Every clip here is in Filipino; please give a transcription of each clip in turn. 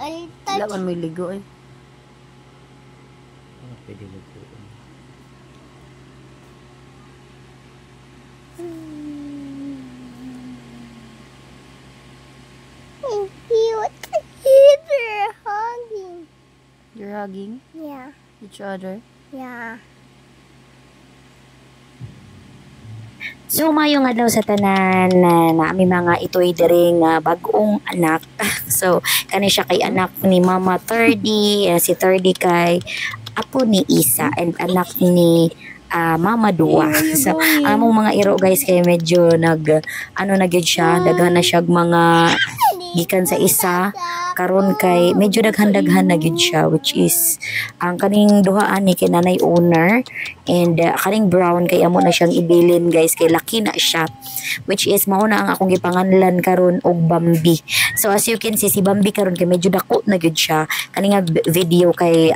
Wala man may ligo eh. Pwede ligo. You're hugging. You're hugging Yeah. each other? Yeah. So mayo nga daw sa tanan na naami mga itoy diring bag-ong anak. So kani siya kay anak ni Mama 30, si 30 kay apo ni Isa and anak ni Mama Dua. So among mga iro guys kay medyo nag ano na gyud siya, daghan na siya mga gikan sa isa karon kay medyo daghan-daghan na gyud siya, which is ang kaning duha ani kay nanay owner and kaning brown kay amo na siyang ibilin guys kay laki na siya, which is mao na ang akong gipanganlan karon og Bambi. So as you can see si Bambi karon kay medyo dako na gyud siya, kaning video kay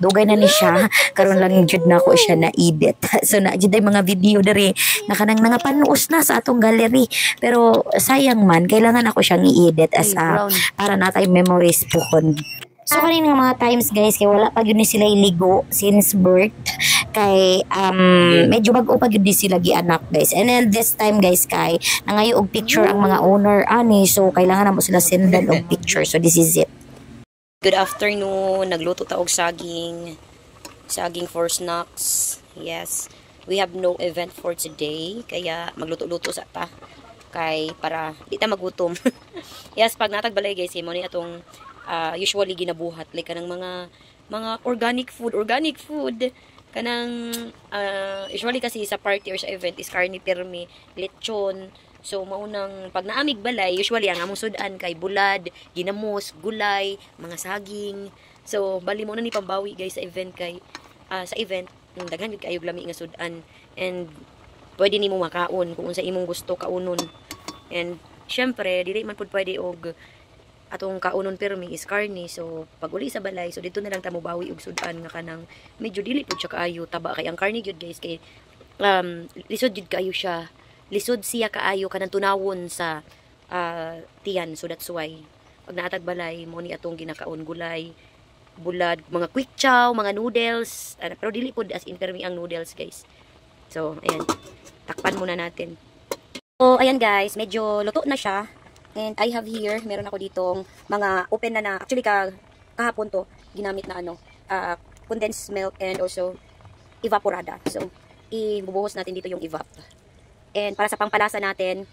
dugay na ni siya karon lang jud nako siya na edit. So na jud ay mga video diri na kanang nangapanuos na sa atong gallery, pero sayang man kailangan ako siyang i-edit as para natay memories puhon. So kanina nga mga times guys kay wala pa gyud ni sila iligo since birth kay medyo bag-o pa gyud sila gianak guys. And then this time guys kay nangayo og picture ang mga owner ani, so kailangan na mo sila sendan og picture. So this is it. Good afternoon. Nagluto ta og saging for snacks. Yes. We have no event for today kaya magluto-luto sa ta kay para di ta magutom. Yes, pag natagbalay guys, mo ni atong usually ginabuhat like kanang mga organic food kanang usually kasi sa party or sa event is karni pirmi, lechon. So maunang pag naamig balay usually ang among sudan kay bulad, ginamos, gulay, mga saging. So bali mo na ni pambawi guys sa event kay sa event daghan gid kayo lami nga sudan and pwede nimo makaon kung unsa imong gusto kaunon. And syempre dili man pud pwede og atong kaunon pirmi is karni. So pag uli sa balay so dito na lang ta mo bawi og sudan nga kanang medyo dili pud siya kaayo taba kay ang karni gyud guys kay lisod gyud kaayo siya. Lisod siya kaayo kanang tunawon sa tiyan. So that's why pag naatag balay mo ni atong ginakaon gulay, bulad, mga quick chow, mga noodles, pero dili pud as in pirmi ang noodles guys. So ayan, takpan muna natin. So ayan guys, medyo luto na siya. And I have here, meron ako ditong mga open na actually kahapon to ginamit na condensed milk and also evaporada. So ibubuhos natin dito yung evap. And para sa pampalasa natin,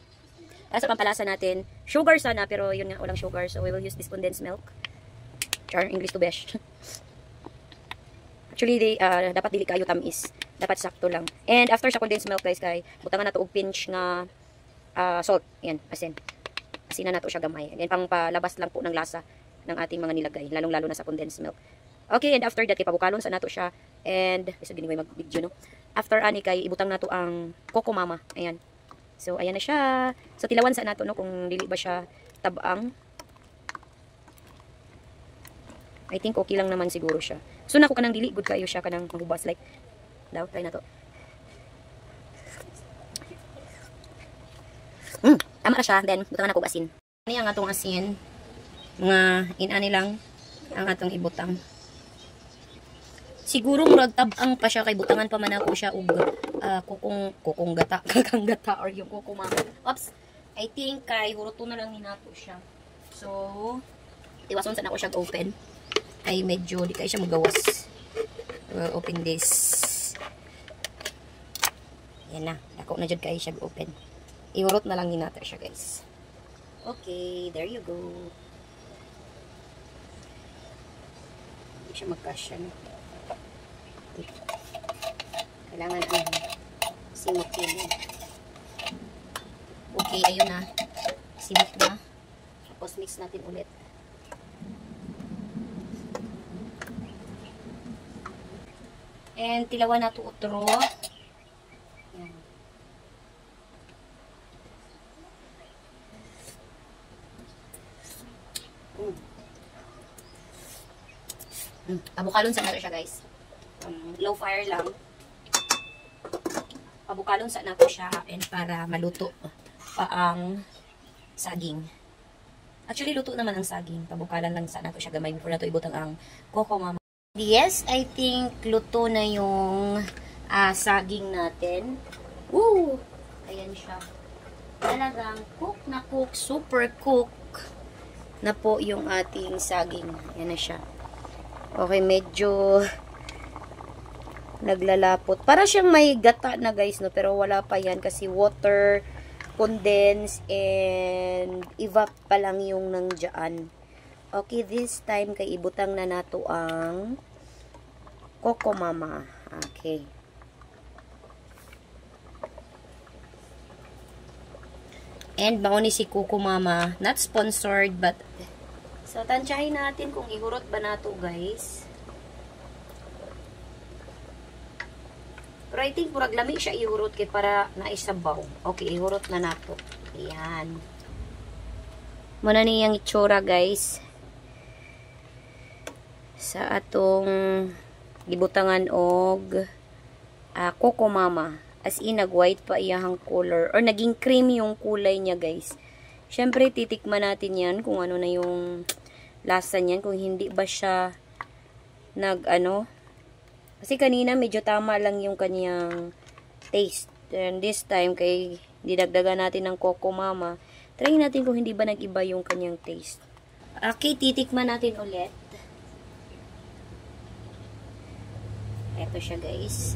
sugar sana, pero yun nga, walang sugar. So we will use this condensed milk. Char, English to besh. Actually, dapat dili kayo tamis. Dapat sakto lang. And after sa condensed milk guys, kay butangan na to og pinch nga salt. Yan, asin. Asinan na to siya gamay. And then pang palabas lang po ng lasa ng ating mga nilagay. Lalong-lalo na sa condensed milk. Okay, and after that, ipabukalon sa nato siya. And, isa ginigay mag-video, no? After ani kay ibutang nato ang Coco Mama. Ayan. So, ayan na siya. So, tilawan sa nato, no? Kung dili ba siya tabang. I think okay lang naman siguro siya. So, nako kanang dili good kayo siya kanang mahubas. Like, daw, try na to. Tama na siya. Then, butang na ko asin. Ano yung atong asin? Mga inani lang ang atong ibutang. Siguro murag tabang pa siya kay butangan pa man ako siya og kakang gata or yung Coco Mama. Oops. I think kay huruto na lang ni nato siya. So, iwason sa nako siya open. Ay medyo di kay siya magawas. We'll open this. Yan na. Dako na jud kay siya open. Iurot na lang ni nato siya, guys. Okay, there you go. Hindi siya magkasya, no? Kailangan ang simukin. Okay, ayun na. Simuk na. Tapos mix natin ulit. And tilawan na ito utro. Yan. Pabukalon sa nato siya, guys. Low fire lang. Pabukalon sa nato siya and para maluto pa ang saging. Actually, luto naman ang saging. Pabukalan lang sana to siya gamay before na to ibutang ang Coco Mama. Yes, I think luto na yung saging natin. Woo! Ayan siya. Talagang cook na cook, super cook na po yung ating saging. Ayan na siya. Okay, medyo naglalapot. Para siyang may gata na guys, no? Pero wala pa yan kasi water, condense, and evap pa lang yung nandiyan. Okay, this time kay ibutang na nato ang Coco Mama. Okay. And mauni si Coco Mama. Not sponsored, but so, tansyahin natin kung ihurot ba nato, guys. Pero I think murag lami siya ihurot kay para naisabaw. Okay, ihurot na nato. Ayan. Muna niyang itsura, guys. Sa atong gibutangan og Coco Mama. As in, nag-white pa iyahang color. Or naging cream yung kulay niya, guys. Siyempre, titikman natin yan kung ano na yung lasa niyan. Kung hindi ba siya kasi kanina medyo tama lang yung kanyang taste. And this time, kay didagdagan natin ng Coco Mama, try natin kung hindi ba nag-iba yung kanyang taste. Okay, titikman natin ulit. Eto siya, guys.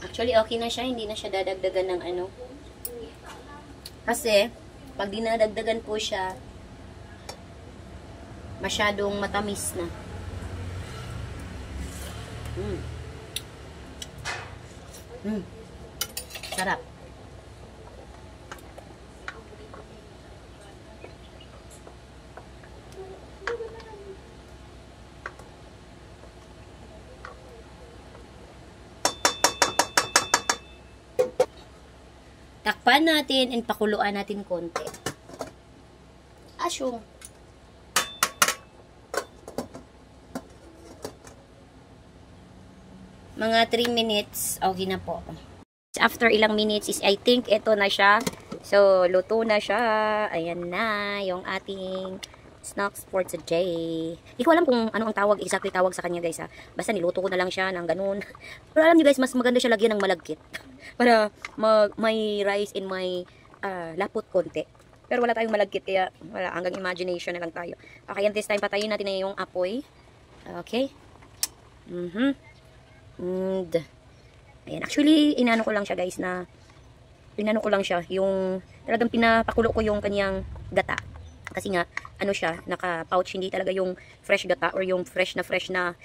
Actually, okay na siya. Hindi na siya dadagdagan ng Kasi, pag dinadagdagan po siya, masyadong matamis na. Sarap. Takpan natin and pakuluan natin konti. Asyong. Mga 3 minutes, okay na po. After ilang minutes is, I think, ito na siya. So, luto na siya. Ayan na, yung ating snacks for today. Hindi ko alam kung ano ang tawag, exactly tawag sa kanya, guys, ha. Basta niluto ko na lang siya ng ganun. Pero alam niyo, guys, mas maganda siya lagyan ng malagkit. Para may rice in may lapot konti. Pero wala tayong malagkit, kaya wala, hanggang imagination na lang tayo. Okay, and this time, patayin natin na yung apoy. Okay. And, ayan. Actually, inano ko lang siya, guys, yung, talagang pinapakulo ko yung kanyang gata. Kasi nga, siya, naka-pouch, hindi talaga yung fresh gata or yung fresh na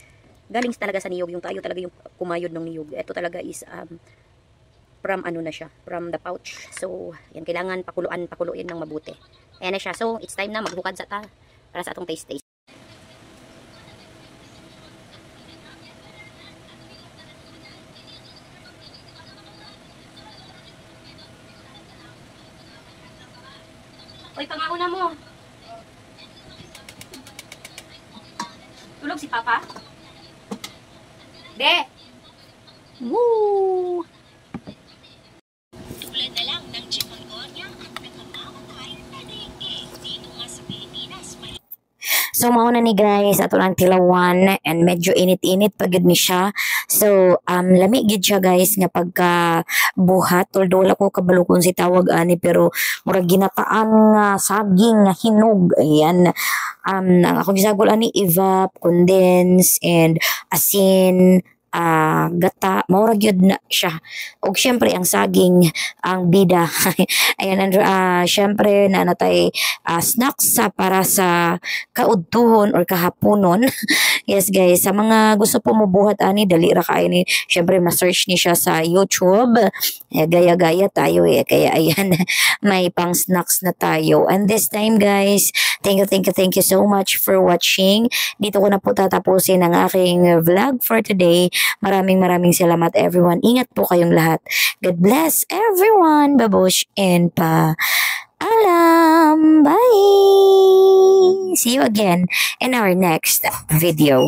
galing talaga sa niyog, yung tayo talaga yung kumayod ng niyog. Ito talaga is, from from the pouch. So, yan, kailangan pakuluin ng mabuti. Ayan na siya. So, it's time na maghukad sa para sa atong taste. Uy, pangauna mo. Tulog si Papa? De! Woo! Tulad na lang ng chikungunya at nakamamatay na dengue dito nga sa Pilipinas. So, mauna ni guys, ato lang tilawan and medyo init-init pagod ni siya. So, lami gid siya guys nga pagka buhat. Although wala ko kabalukon si tawag ani pero murag ginataan nga saging nga hinog. Ayan. Ako gisagol ani evap, condense, and asin, gata, maura gyud na siya. Og syempre ang saging ang bida. Ayan, syempre na natay snacks para sa kaudtuhon or kahaponon. Yes guys, sa mga gusto po mabuhat ani dali ra kay ni, syempre ma-search ni siya sa YouTube. Gaya-gaya tayo kaya ayan, may pang snacks na tayo. And this time guys, thank you so much for watching. Dito ko na po tatapusin ang aking vlog for today. Maraming salamat everyone. Ingat po kayong lahat. God bless everyone. Babush and paalam. Bye! See you again in our next video.